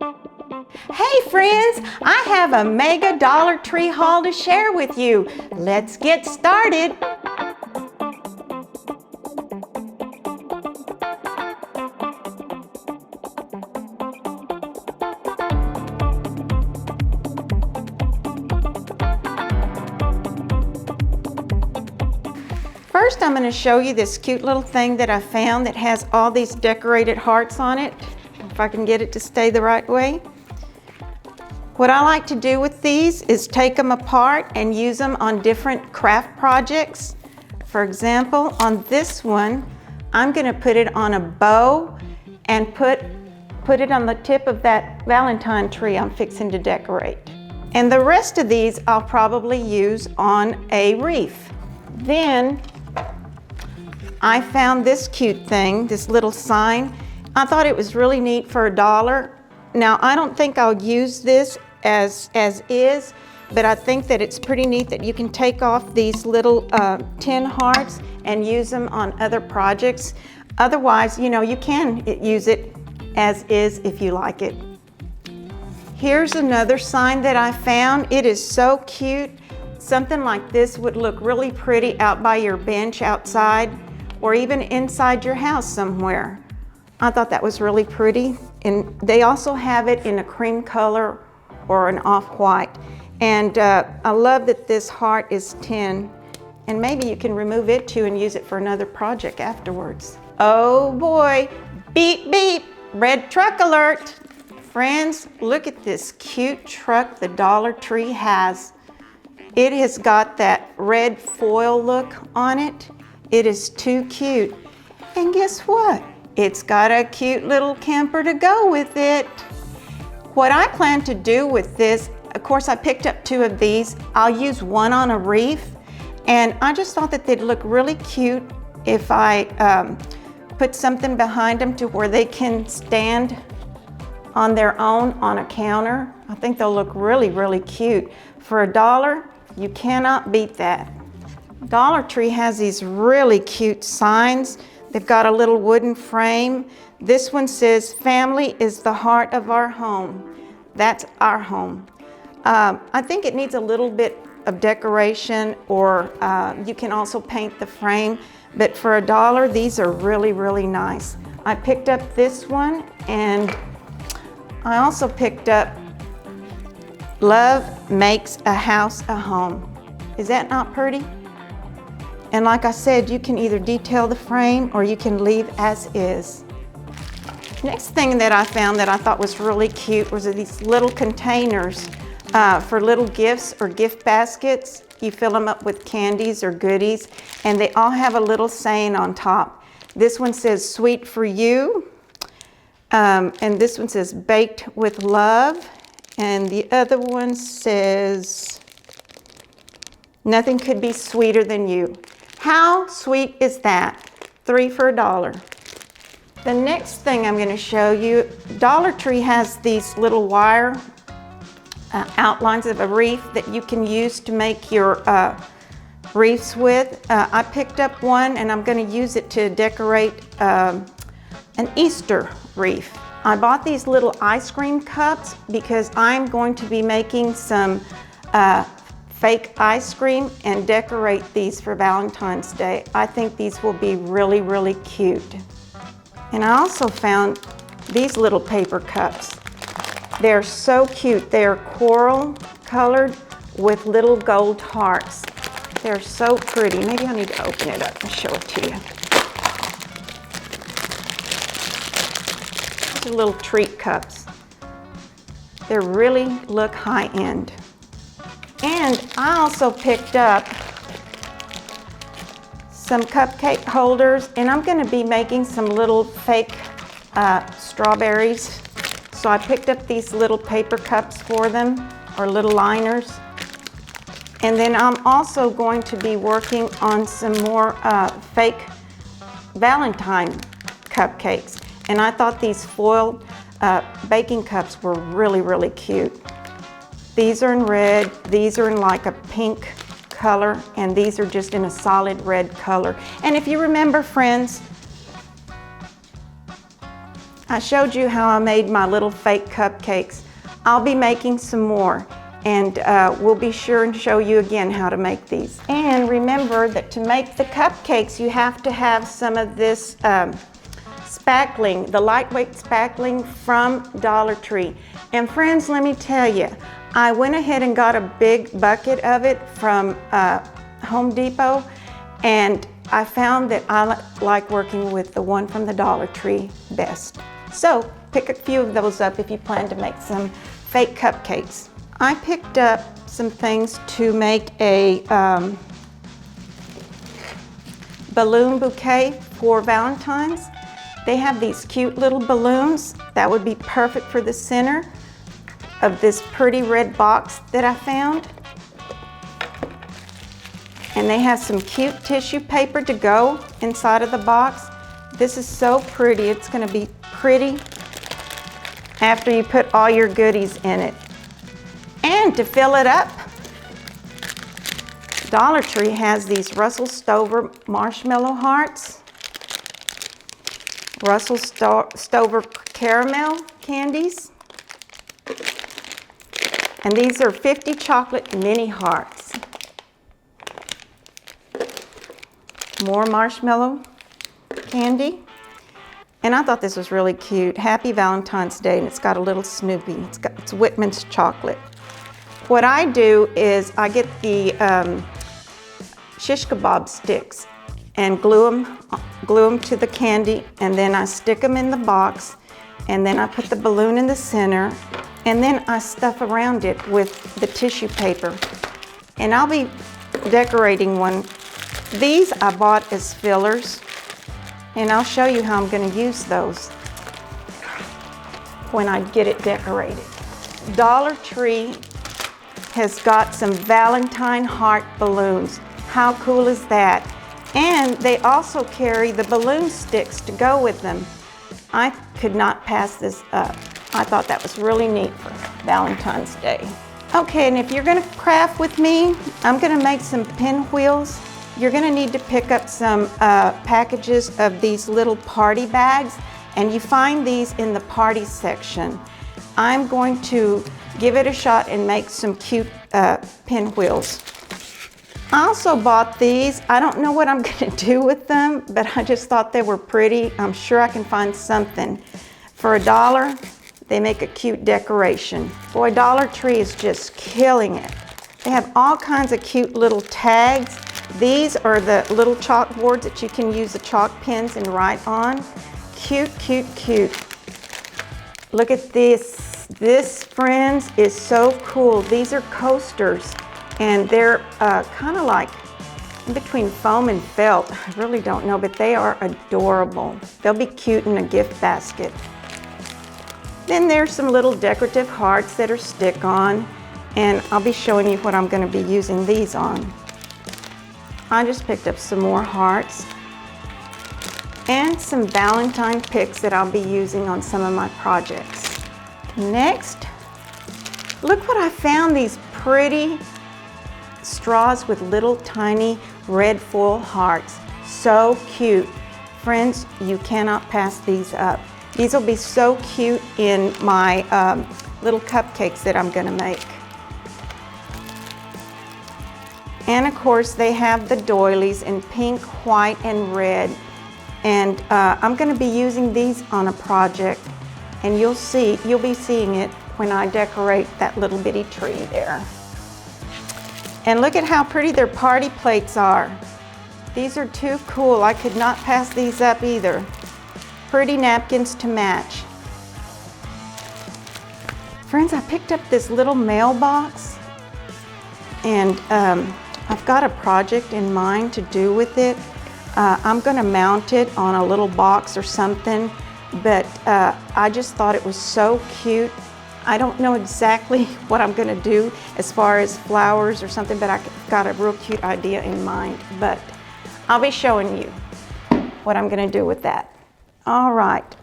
Hey friends, I have a mega Dollar Tree haul to share with you. Let's get started. First, I'm going to show you this cute little thing that I found that has all these decorated hearts on it. If I can get it to stay the right way. What I like to do with these is take them apart and use them on different craft projects. For example, on this one, I'm going to put it on a bow and put it on the tip of that Valentine tree I'm fixing to decorate. And the rest of these I'll probably use on a wreath. Then I found this cute thing, this little sign. I thought it was really neat for $1. Now, I don't think I'll use this as is, but I think that it's pretty neat that you can take off these little tin hearts and use them on other projects. Otherwise, you know, you can use it as is if you like it. Here's another sign that I found. It is so cute. Something like this would look really pretty out by your bench outside or even inside your house somewhere. I thought that was really pretty. And they also have it in a cream color or an off-white. And I love that this heart is tin. And maybe you can remove it too and use it for another project afterwards. Oh boy, beep beep, red truck alert. Friends, look at this cute truck the Dollar Tree has. It has got that red foil look on it. It is too cute. And guess what? It's got a cute little camper to go with it. What I plan to do with this, of course I picked up 2 of these. I'll use one on a wreath. And I just thought that they'd look really cute if I put something behind them to where they can stand on their own on a counter. I think they'll look really, really cute. For $1, you cannot beat that. Dollar Tree has these really cute signs. They've got a little wooden frame. This one says, "Family is the heart of our home." That's our home. I think it needs a little bit of decoration, or you can also paint the frame. But for $1, these are really, really nice. I picked up this one, and I also picked up "Love Makes a House a Home." Is that not pretty? And like I said, you can either detail the frame or you can leave as is. Next thing that I found that I thought was really cute was these little containers for little gifts or gift baskets. You fill them up with candies or goodies, and they all have a little saying on top. This one says, "Sweet for you," and this one says, "Baked with love," and the other one says, "Nothing could be sweeter than you." How sweet is that? 3 for $1. The next thing I'm going to show you, Dollar Tree has these little wire outlines of a wreath that you can use to make your wreaths with. I picked up one and I'm going to use it to decorate an Easter wreath. I bought these little ice cream cups because I'm going to be making some fake ice cream and decorate these for Valentine's Day. I think these will be really, really cute. And I also found these little paper cups. They're so cute. They're coral colored with little gold hearts. They're so pretty. Maybe I need to open it up and show it to you. These are little treat cups. They really look high-end. And I also picked up some cupcake holders, and I'm going to be making some little fake strawberries. So I picked up these little paper cups for them, or little liners. And then I'm also going to be working on some more fake Valentine cupcakes. And I thought these foil baking cups were really, really cute. These are in red, these are in like a pink color, and these are just in a solid red color. And if you remember, friends, I showed you how I made my little fake cupcakes. I'll be making some more, and we'll be sure and show you again how to make these. And remember that to make the cupcakes, you have to have some of this spackling, the lightweight spackling from Dollar Tree. And friends, let me tell you, I went ahead and got a big bucket of it from Home Depot, and I found that I like working with the one from the Dollar Tree best. So pick a few of those up if you plan to make some fake cupcakes. I picked up some things to make a balloon bouquet for Valentine's. They have these cute little balloons that would be perfect for the center of this pretty red box that I found. And they have some cute tissue paper to go inside of the box. This is so pretty. It's going to be pretty after you put all your goodies in it. And to fill it up, Dollar Tree has these Russell Stover marshmallow hearts, Russell Stover caramel candies, and these are 50 chocolate mini hearts. More marshmallow candy. And I thought this was really cute. Happy Valentine's Day, and it's got a little Snoopy. It's Whitman's chocolate. What I do is I get the shish kebab sticks and glue them to the candy, and then I stick them in the box, and then I put the balloon in the center, and then I stuff around it with the tissue paper. And I'll be decorating one. These I bought as fillers, and I'll show you how I'm going to use those when I get it decorated. Dollar Tree has got some Valentine heart balloons. How cool is that? And they also carry the balloon sticks to go with them. I could not pass this up. I thought that was really neat for Valentine's Day. Okay, and if you're going to craft with me, I'm going to make some pinwheels. You're going to need to pick up some packages of these little party bags, and you find these in the party section. I'm going to give it a shot and make some cute pinwheels. I also bought these. I don't know what I'm going to do with them, but I just thought they were pretty. I'm sure I can find something. For $1, they make a cute decoration. Boy, Dollar Tree is just killing it. They have all kinds of cute little tags. These are the little chalkboards that you can use the chalk pens and write on. Cute, cute, cute. Look at this. This, friends, is so cool. These are coasters, and they're kind of like in between foam and felt. I really don't know, but they are adorable. They'll be cute in a gift basket. Then there's some little decorative hearts that are stick-on, and I'll be showing you what I'm going to be using these on. I just picked up some more hearts and some Valentine picks that I'll be using on some of my projects. Next, look what I found, these pretty straws with little tiny red foil hearts. So cute. Friends, you cannot pass these up. These will be so cute in my little cupcakes that I'm going to make. And of course, they have the doilies in pink, white, and red. And I'm going to be using these on a project, and you'll be seeing it when I decorate that little bitty tree there. And look at how pretty their party plates are. These are too cool. I could not pass these up either. Pretty napkins to match. Friends, I picked up this little mailbox, and I've got a project in mind to do with it. I'm going to mount it on a little box or something, but I just thought it was so cute. I don't know exactly what I'm going to do as far as flowers or something, but I've got a real cute idea in mind. But I'll be showing you what I'm going to do with that. All right.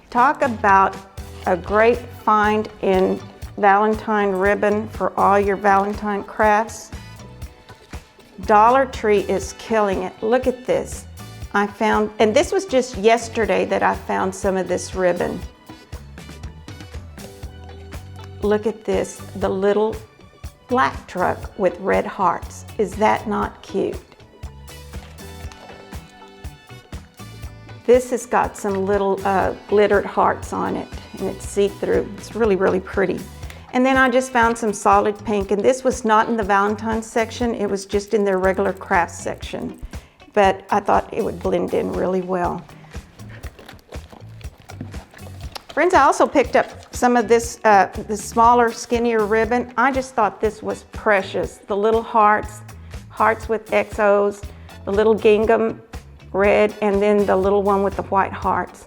Talk about a great find in Valentine ribbon for all your Valentine crafts. Dollar Tree is killing it. Look at this. I found, and this was just yesterday that I found some of this ribbon. Look at this, the little black truck with red hearts. Is that not cute? This has got some little glittered hearts on it, and it's see-through. It's really, really pretty. And then I just found some solid pink, and this was not in the Valentine's section, it was just in their regular crafts section. But I thought it would blend in really well. Friends, I also picked up some of this, the smaller, skinnier ribbon. I just thought this was precious. The little hearts, hearts with XOs, the little gingham red, and then the little one with the white hearts.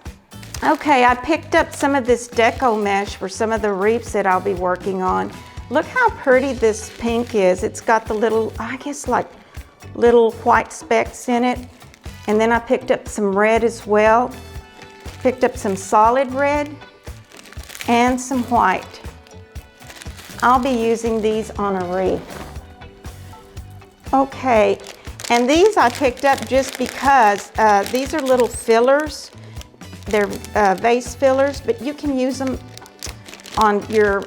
Okay, I picked up some of this Deco Mesh for some of the wreaths that I'll be working on. Look how pretty this pink is. It's got the little, I guess like little white specks in it. And then I picked up some red as well. Picked up some solid red and some white. I'll be using these on a wreath. Okay, and these I picked up just because these are little fillers. They're vase fillers, but you can use them on your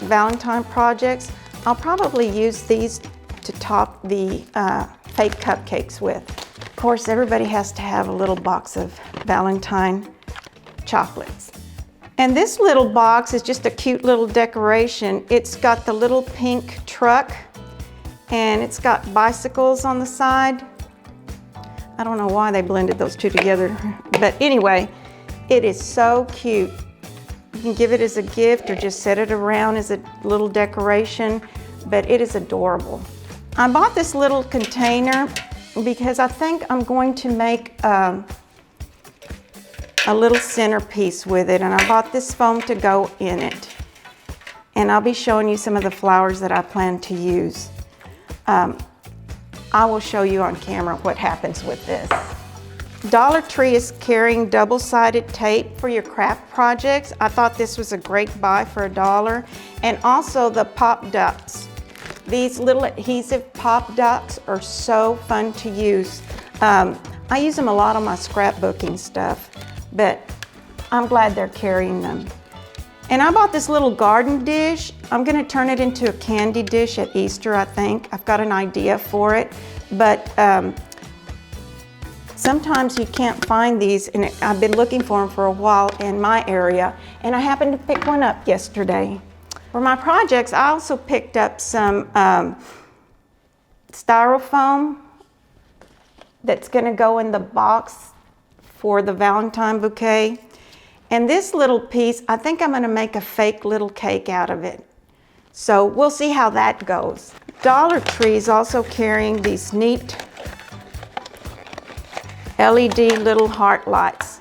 Valentine projects. I'll probably use these to top the fake cupcakes with. Of course, everybody has to have a little box of Valentine chocolates. And this little box is just a cute little decoration. It's got the little pink truck, and it's got bicycles on the side. I don't know why they blended those two together, but anyway, it is so cute. You can give it as a gift or just set it around as a little decoration, but it is adorable. I bought this little container because I think I'm going to make a little centerpiece with it, and I bought this foam to go in it. And I'll be showing you some of the flowers that I plan to use. I will show you on camera what happens with this. Dollar Tree is carrying double-sided tape for your craft projects. I thought this was a great buy for $1. And also the pop ducks. These little adhesive pop ducks are so fun to use. I use them a lot on my scrapbooking stuff, but I'm glad they're carrying them. And I bought this little garden dish. I'm gonna turn it into a candy dish at Easter, I think. I've got an idea for it, but sometimes you can't find these, and I've been looking for them for a while in my area, and I happened to pick one up yesterday. For my projects, I also picked up some Styrofoam that's gonna go in the box for the Valentine bouquet. And this little piece, I think I'm gonna make a fake little cake out of it. So we'll see how that goes. Dollar Tree is also carrying these neat LED little heart lights.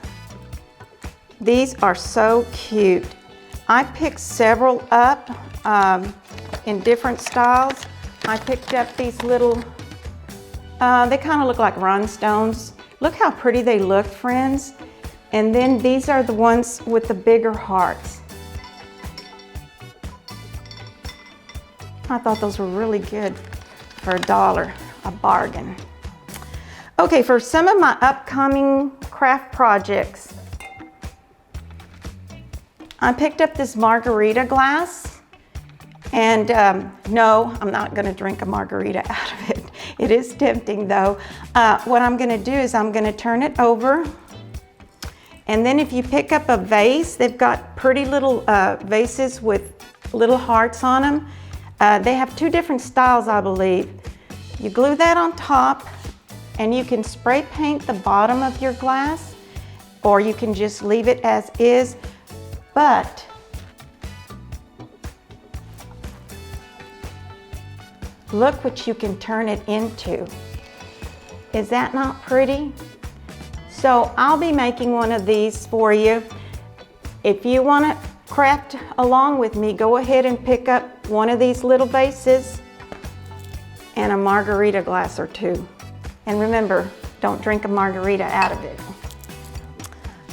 These are so cute. I picked several up in different styles. I picked up these little, they kind of look like rhinestones. Look how pretty they look, friends. And then these are the ones with the bigger hearts. I thought those were really good for $1, a bargain. Okay, for some of my upcoming craft projects, I picked up this Margarita Glass, and no, I'm not gonna drink a margarita out of it. It is tempting though. What I'm gonna do is I'm gonna turn it over, and then if you pick up a vase, they've got pretty little vases with little hearts on them. They have two different styles, I believe. You glue that on top, and you can spray paint the bottom of your glass, or you can just leave it as is. But look what you can turn it into. Is that not pretty? So I'll be making one of these for you. If you want to craft along with me, go ahead and pick up one of these little vases and a margarita glass or two. And remember, don't drink a margarita out of it.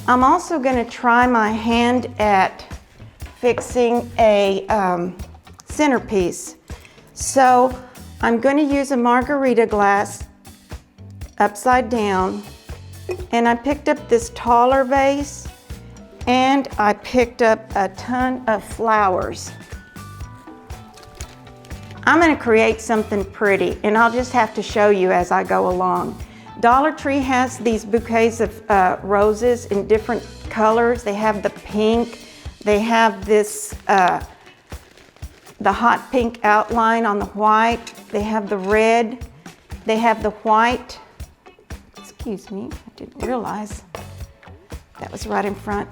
I'm also going to try my hand at fixing a centerpiece. So I'm going to use a margarita glass upside down, And I picked up this taller vase, and I picked up a ton of flowers. I'm going to create something pretty, and I'll just have to show you as I go along. Dollar Tree has these bouquets of roses in different colors. They have the pink, they have this, the hot pink outline on the white, they have the red, they have the white. Excuse me, I didn't realize that was right in front.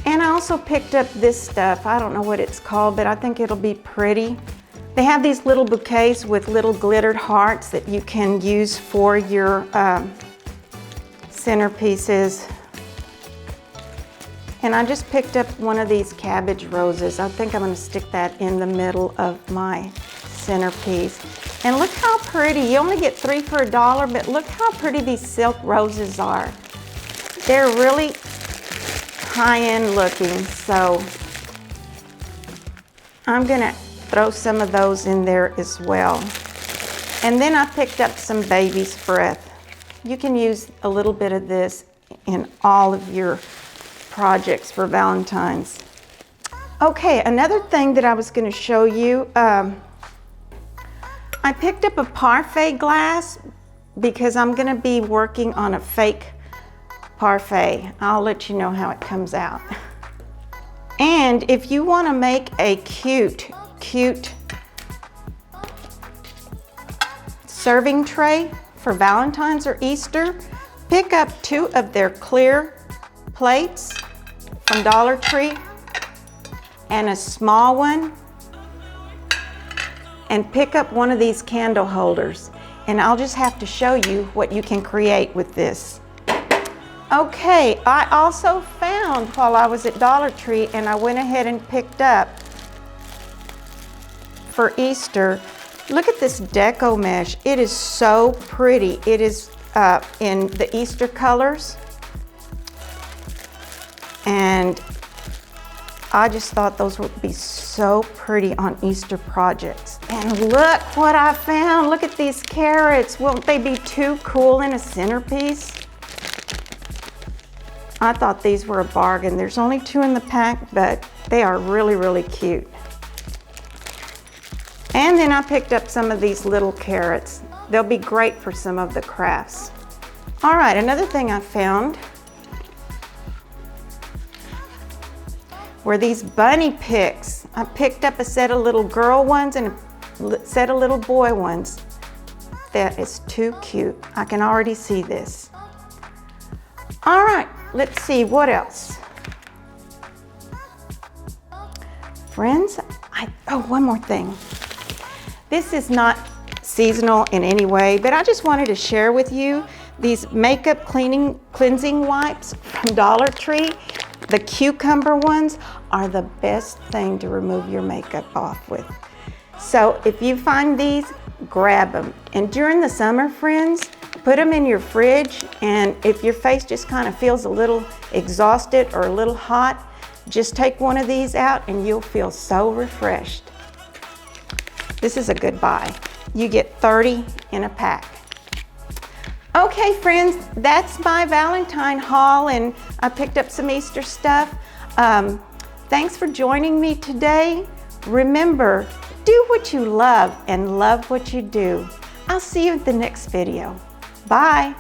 And I also picked up this stuff. I don't know what it's called, but I think it'll be pretty. They have these little bouquets with little glittered hearts that you can use for your centerpieces. And I just picked up one of these cabbage roses. I think I'm going to stick that in the middle of my centerpiece. And look how pretty. You only get 3 for $1, but look how pretty these silk roses are. They're really high-end looking, so I'm going to throw some of those in there as well. And then I picked up some baby's breath. You can use a little bit of this in all of your projects for Valentine's. Okay, another thing that I was going to show you, I picked up a Parfait Glass because I'm going to be working on a fake Parfait. I'll let you know how it comes out. And if you want to make a cute serving tray for Valentine's or Easter, pick up 2 of their clear plates from Dollar Tree and a small one, and pick up one of these candle holders. And I'll just have to show you what you can create with this. Okay, I also found while I was at Dollar Tree, and I went ahead and picked up for Easter, look at this Deco Mesh. It is so pretty. It is in the Easter colors. And I just thought those would be so pretty on Easter projects. And look what I found. Look at these carrots. Won't they be too cool in a centerpiece? I thought these were a bargain. There's only 2 in the pack, but they are really, really cute. And then I picked up some of these little carrots. They'll be great for some of the crafts. All right, another thing I found were these bunny picks. I picked up a set of little girl ones and a set of little boy ones. That is too cute. I can already see this. All right, let's see what else. Friends, oh, one more thing. This is not seasonal in any way, but I just wanted to share with you these makeup cleansing wipes from Dollar Tree. The cucumber ones are the best thing to remove your makeup off with. So if you find these, grab them. And during the summer, friends, put them in your fridge, and if your face just kind of feels a little exhausted or a little hot, just take one of these out and you'll feel so refreshed. This is a good buy. You get 30 in a pack. Okay, friends, that's my Valentine haul, and I picked up some Easter stuff. Thanks for joining me today. Remember, do what you love and love what you do. I'll see you at the next video. Bye.